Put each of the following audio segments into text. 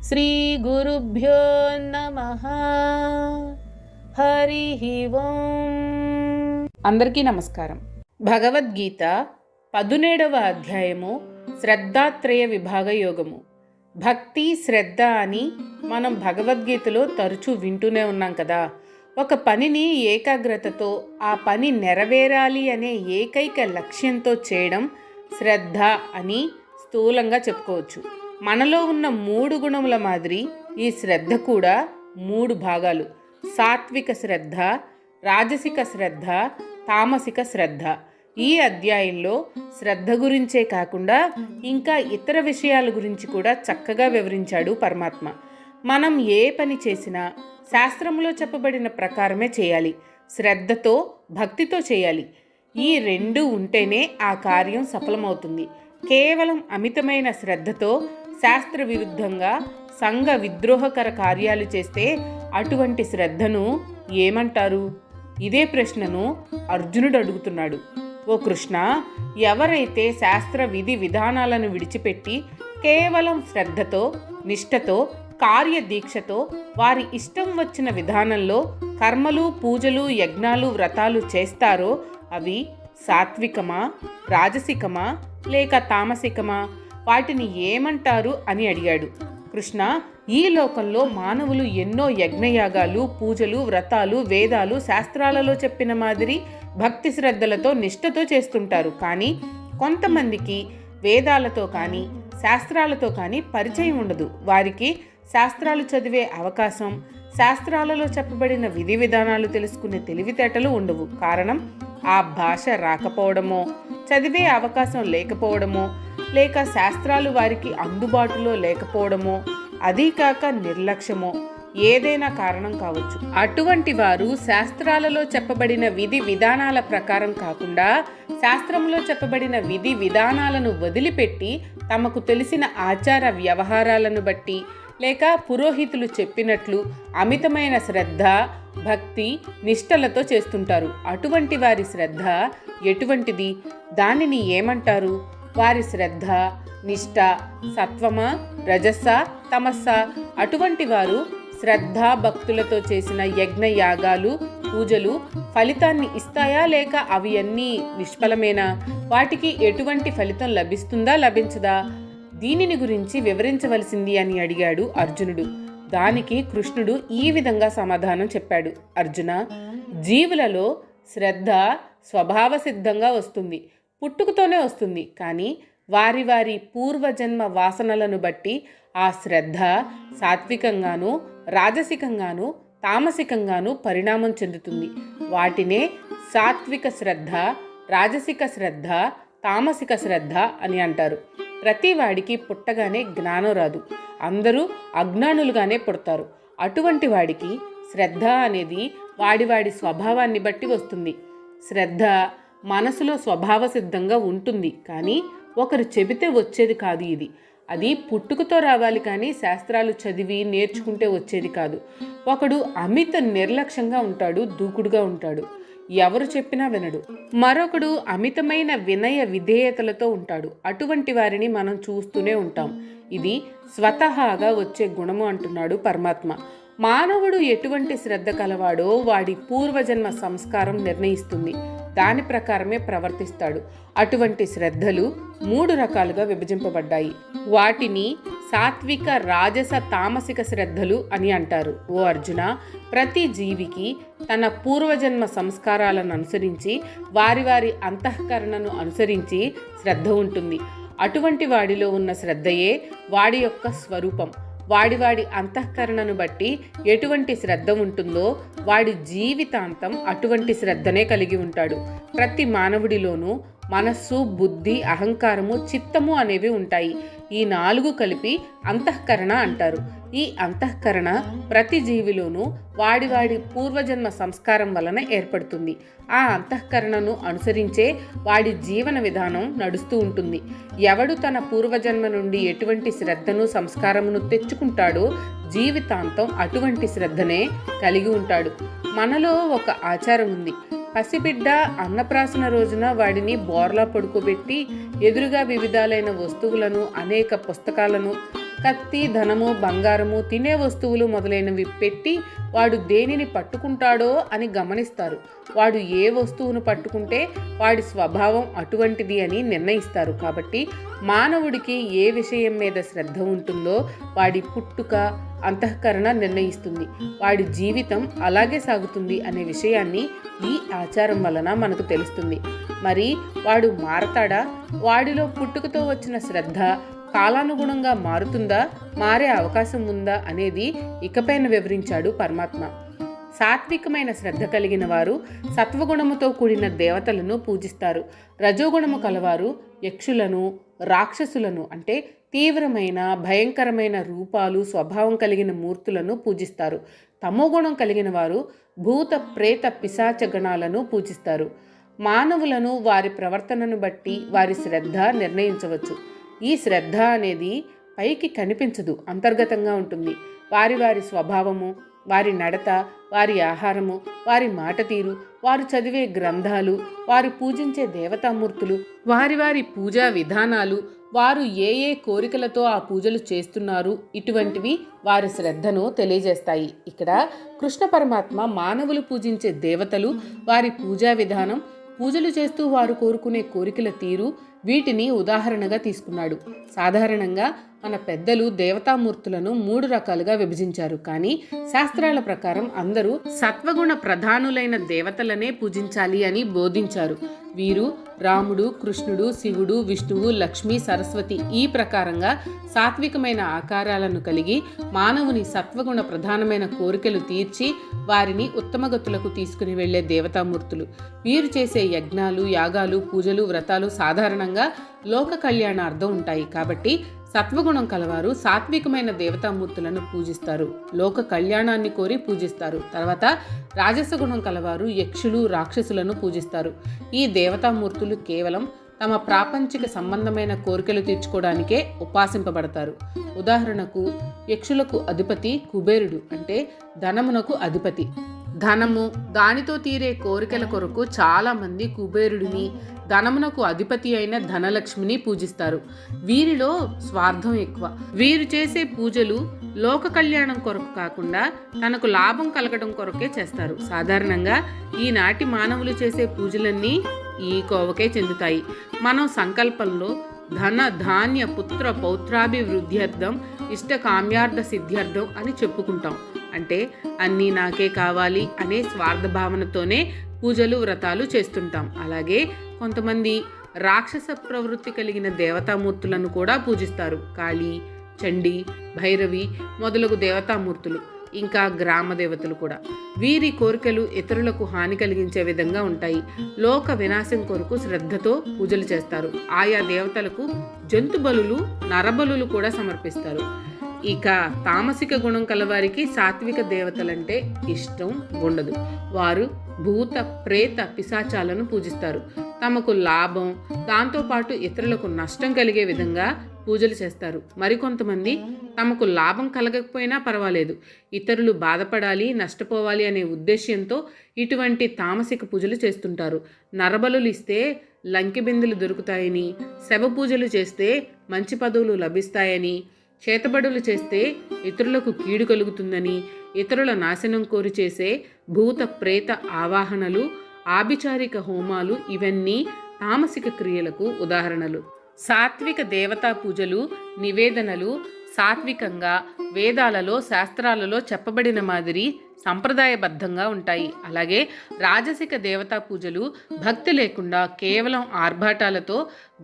శ్రీ గురుభ్యో నమః. హరి ఓం. అందరికీ నమస్కారం. భగవద్గీత 17వ అధ్యాయము శ్రద్ధాత్రయ విభాగ యోగము. భక్తి శ్రద్ధ అని మనం భగవద్గీతలో తరచూ వింటూనే ఉన్నాం కదా. ఒక పనిని ఏకాగ్రతతో ఆ పని నెరవేరాలి అనే ఏకైక లక్ష్యంతో చేయడం శ్రద్ధ అని స్థూలంగా చెప్పుకోవచ్చు. మనలో ఉన్న 3 గుణముల మాదిరి ఈ శ్రద్ధ కూడా 3 భాగాలు: సాత్విక శ్రద్ధ, రాజసిక శ్రద్ధ, తామసిక శ్రద్ధ. ఈ అధ్యాయంలో శ్రద్ధ గురించే కాకుండా ఇంకా ఇతర విషయాల గురించి కూడా చక్కగా వివరించాడు పరమాత్మ. మనం ఏ పని చేసినా శాస్త్రంలో చెప్పబడిన ప్రకారమే చేయాలి. శ్రద్ధతో, భక్తితో చేయాలి. ఈ 2 ఉంటేనే ఆ కార్యం సఫలమవుతుంది. కేవలం అమితమైన శ్రద్ధతో శాస్త్ర విరుద్ధంగా సంఘ విద్రోహకర కార్యాలు చేస్తే అటువంటి శ్రద్ధను ఏమంటారు? ఇదే ప్రశ్నను అర్జునుడు అడుగుతున్నాడు. ఓ కృష్ణ, ఎవరైతే శాస్త్ర విధి విధానాలను విడిచిపెట్టి కేవలం శ్రద్ధతో, నిష్ఠతో, కార్యదీక్షతో వారి ఇష్టం వచ్చిన విధానంలో కర్మలు, పూజలు, యజ్ఞాలు, వ్రతాలు చేస్తారో అవి సాత్వికమా, రాజసికమా, లేక తామసికమా? వాటిని ఏమంటారు అని అడిగాడు. కృష్ణ, ఈ లోకంలో మానవులు ఎన్నో యజ్ఞయాగాలు, పూజలు, వ్రతాలు, వేదాలు శాస్త్రాలలో చెప్పిన మాదిరి భక్తి శ్రద్ధలతో, నిష్ఠతో చేస్తుంటారు. కానీ కొంతమందికి వేదాలతో కానీ శాస్త్రాలతో కానీ పరిచయం ఉండదు. వారికి శాస్త్రాలు చదివే అవకాశం, శాస్త్రాలలో చెప్పబడిన విధి విధానాలు తెలుసుకునే తెలివితేటలు ఉండవు. కారణం ఆ భాష రాకపోవడమో, చదివే అవకాశం లేకపోవడమో, లేక శాస్త్రాలు వారికి అందుబాటులో లేకపోవడమో, అదీకాక నిర్లక్ష్యమో ఏదైనా కారణం కావచ్చు. అటువంటి వారు శాస్త్రాలలో చెప్పబడిన విధి విధానాల ప్రకారం కాకుండా శాస్త్రంలో చెప్పబడిన విధి విధానాలను వదిలిపెట్టి తమకు తెలిసిన ఆచార వ్యవహారాలను బట్టి లేక పురోహితులు చెప్పినట్లు అమితమైన శ్రద్ధ, భక్తి, నిష్ఠలతో చేస్తుంటారు. అటువంటి వారి శ్రద్ధ ఎటువంటిది? దానిని ఏమంటారు? వారి శ్రద్ధ, నిష్ఠ సత్వమా, రజస్సా, తమస్సా? అటువంటి వారు శ్రద్ధ భక్తులతో చేసిన యజ్ఞ యాగాలు, పూజలు ఫలితాన్ని ఇస్తాయా, లేక అవి అన్నీ నిష్ఫలమేనా? వాటికి ఎటువంటి ఫలితం లభిస్తుందా, లభించదా? దీనిని గురించి వివరించవలసింది అని అడిగాడు అర్జునుడు. దానికి కృష్ణుడు ఈ విధంగా సమాధానం చెప్పాడు. అర్జున, జీవులలో శ్రద్ధ స్వభావ సిద్ధంగా వస్తుంది, పుట్టుకతోనే వస్తుంది. కానీ వారి వారి పూర్వజన్మ వాసనలను బట్టి ఆ శ్రద్ధ సాత్వికంగాను, రాజసికంగాను, తామసికంగాను పరిణామం చెందుతుంది. వాటినే సాత్విక శ్రద్ధ, రాజసిక శ్రద్ధ, తామసిక శ్రద్ధ అని అంటారు. ప్రతి వాడికి పుట్టగానే జ్ఞానం రాదు. అందరూ అజ్ఞానులుగానే పుడతారు. అటువంటి వాడికి శ్రద్ధ అనేది వాడి స్వభావాన్ని బట్టి వస్తుంది. శ్రద్ధ మనసులో స్వభావ సిద్ధంగా ఉంటుంది. కానీ ఒకరు చెబితే వచ్చేది కాదు ఇది. అది పుట్టుకతో రావాలి, కానీ శాస్త్రాలు చదివి నేర్చుకుంటే వచ్చేది కాదు. ఒకడు అమిత నిర్లక్ష్యంగా ఉంటాడు, దూకుడుగా ఉంటాడు, ఎవరు చెప్పినా వినడు. మరొకడు అమితమైన వినయ విధేయతలతో ఉంటాడు. అటువంటి వారిని మనం చూస్తూనే ఉంటాం. ఇది స్వతహాగా వచ్చే గుణము అంటున్నాడు పరమాత్మ. మానవుడు ఎటువంటి శ్రద్ధ కలవాడో వాడి పూర్వజన్మ సంస్కారం నిర్ణయిస్తుంది. దాని ప్రకారమే ప్రవర్తిస్తాడు. అటువంటి శ్రద్ధలు 3 రకాలుగా విభజింపబడ్డాయి. వాటిని సాత్విక, రాజస, తామసిక శ్రద్ధలు అని అంటారు. ఓ అర్జున, ప్రతి జీవికి తన పూర్వజన్మ సంస్కారాలను అనుసరించి వారి వారి అంతఃకరణను అనుసరించి శ్రద్ధ ఉంటుంది. అటువంటి వాడిలో ఉన్న శ్రద్ధయే వాడి యొక్క స్వరూపం. వాడి అంతఃకరణను బట్టి ఎటువంటి శ్రద్ధ ఉంటుందో వాడి జీవితాంతం అటువంటి శ్రద్ధనే కలిగి ఉంటాడు. ప్రతి మానవుడిలోనూ మనస్సు, బుద్ధి, అహంకారము, చిత్తము అనేవి ఉంటాయి. ఈ 4 కలిపి అంతఃకరణ అంటారు. ఈ అంతఃకరణ ప్రతి జీవిలోనూ వాడి పూర్వజన్మ సంస్కారం వలన ఏర్పడుతుంది. ఆ అంతఃకరణను అనుసరించే వాడి జీవన విధానం నడుస్తూ ఉంటుంది. ఎవడు తన పూర్వజన్మ నుండి ఎటువంటి శ్రద్ధను, సంస్కారమును తెచ్చుకుంటాడో జీవితాంతం అటువంటి శ్రద్ధనే కలిగి ఉంటాడు. మనలో ఒక ఆచారం ఉంది. పసిబిడ్డ అన్నప్రాసన రోజున వాడిని బోర్లా పడుకోబెట్టి ఎదురుగా వివిధాలైన వస్తువులను, అనేక పుస్తకాలను కత్తి, ధనము, బంగారము, తినే వస్తువులు మొదలైనవి పెట్టి వాడు దేనిని పట్టుకుంటాడో అని గమనిస్తారు. వాడు ఏ వస్తువును పట్టుకుంటే వాడి స్వభావం అటువంటిది అని నిర్ణయిస్తారు. కాబట్టి మానవుడికి ఏ విషయం మీద శ్రద్ధ ఉంటుందో వాడి పుట్టుక, అంతఃకరణ నిర్ణయిస్తుంది. వాడి జీవితం అలాగే సాగుతుంది అనే విషయాన్ని ఈ ఆచారం వలన మనకు తెలుస్తుంది. మరి వాడు మారతాడా? వాడిలో పుట్టుకతో వచ్చిన శ్రద్ధ కాలానుగుణంగా మారుతుందా, మారే అవకాశం ఉందా అనేది ఇకపైన వివరించాడు పరమాత్మ. సాత్వికమైన శ్రద్ధ కలిగిన వారు సత్వగుణముతో కూడిన దేవతలను పూజిస్తారు. రజోగుణము కలవారు యక్షులను, రాక్షసులను అంటే తీవ్రమైన భయంకరమైన రూపాలు, స్వభావం కలిగిన మూర్తులను పూజిస్తారు. తమోగుణం కలిగిన వారు భూత, ప్రేత, పిశాచ గణాలను పూజిస్తారు. మానవులను వారి ప్రవర్తనను బట్టి వారి శ్రద్ధ నిర్ణయించవచ్చు. ఈ శ్రద్ధ అనేది పైకి కనిపించదు, అంతర్గతంగా ఉంటుంది. వారి వారి స్వభావము, వారి నడత, వారి ఆహారము, వారి మాట తీరు, వారు చదివే గ్రంథాలు, వారు పూజించే దేవతామూర్తులు, వారి వారి పూజా విధానాలు, వారు ఏ ఏ కోరికలతో ఆ పూజలు చేస్తున్నారు, ఇటువంటివి వారి శ్రద్ధను తెలియజేస్తాయి. ఇక్కడ కృష్ణ పరమాత్మ మానవులు పూజించే దేవతలు, వారి పూజా విధానం, పూజలు చేస్తూ వారు కోరుకునే కోరికల తీరు, వీటిని ఉదాహరణగా తీసుకున్నాడు. సాధారణంగా మన పెద్దలు దేవతామూర్తులను 3 రకాలుగా విభజించారు. కానీ శాస్త్రాల ప్రకారం అందరూ సత్వగుణ ప్రధానులైన దేవతలనే పూజించాలి అని బోధించారు. వీరు రాముడు, కృష్ణుడు, శివుడు, విష్ణువు, లక్ష్మి, సరస్వతి ఈ ప్రకారంగా సాత్వికమైన ఆకారాలను కలిగి మానవుని సత్వగుణ ప్రధానమైన కోరికలు తీర్చి వారిని ఉత్తమగతులకు తీసుకుని వెళ్లే దేవతామూర్తులు. వీరు చేసే యజ్ఞాలు, యాగాలు, పూజలు, వ్రతాలు సాధారణంగా లోక కళ్యాణార్థం ఉంటాయి. కాబట్టి సత్వగుణం కలవారు సాత్వికమైన దేవతామూర్తులను పూజిస్తారు, లోక కళ్యాణాన్ని కోరి పూజిస్తారు. తర్వాత రాజసగుణం కలవారు యక్షులు, రాక్షసులను పూజిస్తారు. ఈ దేవతామూర్తులు కేవలం తమ ప్రాపంచిక సంబంధమైన కోరికలు తీర్చుకోవడానికే ఉపాసింపబడతారు. ఉదాహరణకు యక్షులకు అధిపతి కుబేరుడు, అంటే ధనమునకు అధిపతి. ధనము, దానితో తీరే కోరికల కొరకు చాలామంది కుబేరుడిని, ధనమునకు అధిపతి అయిన ధనలక్ష్మిని పూజిస్తారు. వీరిలో స్వార్థం ఎక్కువ. వీరు చేసే పూజలు లోక కళ్యాణం కొరకు కాకుండా తనకు లాభం కలగడం కొరకే చేస్తారు. సాధారణంగా ఈనాటి మానవులు చేసే పూజలన్నీ ఈ కోవకే చెందుతాయి. మనం సంకల్పంలో ధన, ధాన్య, పుత్ర, పౌత్రాభివృద్ధ్యర్థం, ఇష్ట కామ్యార్థ సిద్ధ్యర్థం అని చెప్పుకుంటాం. అంటే అన్నీ నాకే కావాలి అనే స్వార్థ భావనతోనే పూజలు, వ్రతాలు చేస్తుంటాం. అలాగే కొంతమంది రాక్షస ప్రవృత్తి కలిగిన దేవతామూర్తులను కూడా పూజిస్తారు. కాళీ, చండీ, భైరవి మొదలగు దేవతామూర్తులు, ఇంకా గ్రామ దేవతలు కూడా. వీరి కోరికలు ఇతరులకు హాని కలిగించే విధంగా ఉంటాయి. లోక వినాశం కొరకు శ్రద్ధతో పూజలు చేస్తారు. ఆయా దేవతలకు జంతు బలులు, నరబలులు కూడా సమర్పిస్తారు. ఇక తామసిక గుణం కలవారికి సాత్విక దేవతలంటే ఇష్టం ఉండదు. వారు భూత, ప్రేత, పిశాచాలను పూజిస్తారు. తమకు లాభం, దాంతోపాటు ఇతరులకు నష్టం కలిగే విధంగా పూజలు చేస్తారు. మరికొంతమంది తమకు లాభం కలగకపోయినా పర్వాలేదు, ఇతరులు బాధపడాలి, నష్టపోవాలి అనే ఉద్దేశ్యంతో ఇటువంటి తామసిక పూజలు చేస్తుంటారు. నరబలులు ఇస్తే లంకె బిందెలు దొరుకుతాయని, శవ పూజలు చేస్తే మంచి పదవులు లభిస్తాయని, చేతబడులు చేస్తే ఇతరులకు కీడు కలుగుతుందని, ఇతరుల నాశనం కోరి చేసే భూత, ప్రేత ఆవాహనలు, ఆభిచారిక హోమాలు ఇవన్నీ తామసిక క్రియలకు ఉదాహరణలు. సాత్విక దేవతా పూజలు, నివేదనలు సాత్వికంగా వేదాలలో, శాస్త్రాలలో చెప్పబడిన మాదిరి సంప్రదాయబద్ధంగా ఉంటాయి. అలాగే రాజసిక దేవతా పూజలు భక్తి లేకుండా కేవలం ఆర్భాటాలతో,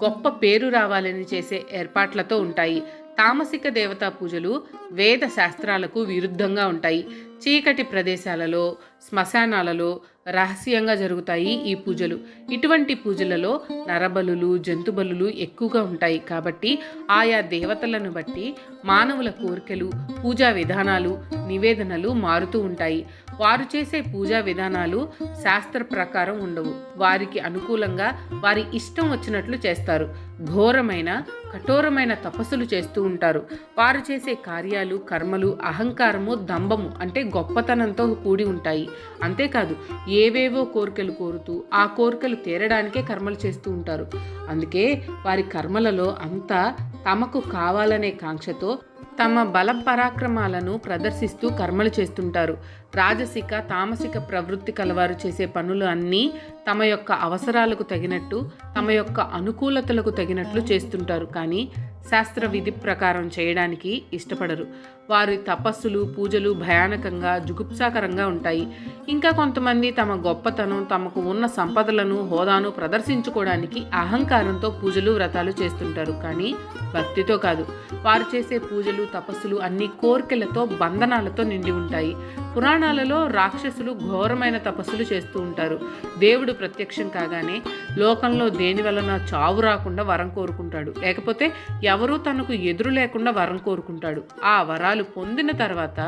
గొప్ప పేరు రావాలని చేసే ఏర్పాట్లతో ఉంటాయి. తామసిక దేవతా పూజలు వేద శాస్త్రాలకు విరుద్ధంగా ఉంటాయి. చీకటి ప్రదేశాలలో, శ్మశానాలలో రహస్యంగా జరుగుతాయి ఈ పూజలు. ఇటువంటి పూజలలో నరబలులు, జంతుబలులు ఎక్కువగా ఉంటాయి. కాబట్టి ఆయా దేవతలను బట్టి మానవుల కోరికలు, పూజా విధానాలు, నివేదనలు మారుతూ ఉంటాయి. వారు చేసే పూజా విధానాలు శాస్త్ర ప్రకారం ఉండవు. వారికి అనుకూలంగా వారి ఇష్టం వచ్చినట్లు చేస్తారు. ఘోరమైన, కఠోరమైన తపస్సులు చేస్తూ ఉంటారు. వారు చేసే కార్యాలు, కర్మలు అహంకారము, దంభము అంటే గొప్పతనంతో కూడి ఉంటాయి. అంతేకాదు ఏవేవో కోరికలు కోరుతూ ఆ కోరికలు తీరడానికే కర్మలు చేస్తూ ఉంటారు. అందుకే వారి కర్మలలో అంతా తమకు కావాలనే కాంక్షతో తమ బల పరాక్రమాలను ప్రదర్శిస్తూ కర్మలు చేస్తుంటారు. రాజసిక తామసిక ప్రవృత్తి కలవారు చేసే పనులు అన్నీ తమ యొక్క అవసరాలకు తగినట్టు, తమ యొక్క అనుకూలతలకు తగినట్లు చేస్తుంటారు. కానీ శాస్త్ర విధి ప్రకారం చేయడానికి ఇష్టపడరు. వారి తపస్సులు పూజలు భయానకంగా జుగుప్సాకరంగా ఉంటాయి. ఇంకా కొంతమంది తమ గొప్పతనం, తమకు ఉన్న సంపదలను హోదాను ప్రదర్శించుకోవడానికి అహంకారంతో పూజలు వ్రతాలు చేస్తుంటారు. కానీ భక్తితో కాదు. వారు చేసే పూజలు తపస్సులు అన్ని కోర్కెలతో బంధనాలతో నిండి ఉంటాయి. పురాణాలలో రాక్షసులు ఘోరమైన తపస్సులు చేస్తూ ఉంటారు. దేవుడు ప్రత్యక్షం కాగానే లోకంలో దేని వలన చావు రాకుండా వరం కోరుకుంటాడు, లేకపోతే ఎవరూ తనకు ఎదురు లేకుండా వరం కోరుకుంటాడు. ఆ వరాలు పొందిన తర్వాత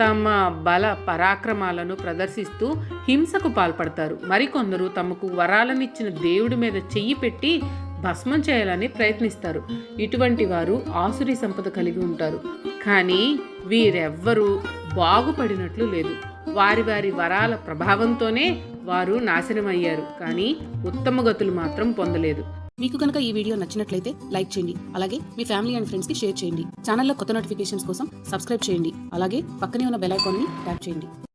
తమ బల పరాక్రమాలను ప్రదర్శిస్తూ హింసకు పాల్పడతారు. మరికొందరు తమకు వరాలనిచ్చిన దేవుడి మీద చెయ్యి పెట్టి భస్మం చేయాలని ప్రయత్నిస్తారు. ఇటువంటి వారు ఆసురీ సంపద కలిగి ఉంటారు. కానీ వీరెవ్వరూ బాగుపడినట్లు లేదు. వారి వారి వరాల ప్రభావంతోనే వారు నాశనమయ్యారు, కానీ ఉత్తమ గతులు మాత్రం పొందలేదు. మీకు కనుక ఈ వీడియో నచ్చినట్లయితే లైక్ చేయండి. అలాగే మీ ఫ్యామిలీ అండ్ ఫ్రెండ్స్కి షేర్ చేయండి. ఛానల్లో కొత్త నోటిఫికేషన్స్ కోసం సబ్స్క్రైబ్ చేయండి. అలాగే పక్కనే ఉన్న బెల్ ఐకాన్ని ట్యాప్ చేయండి.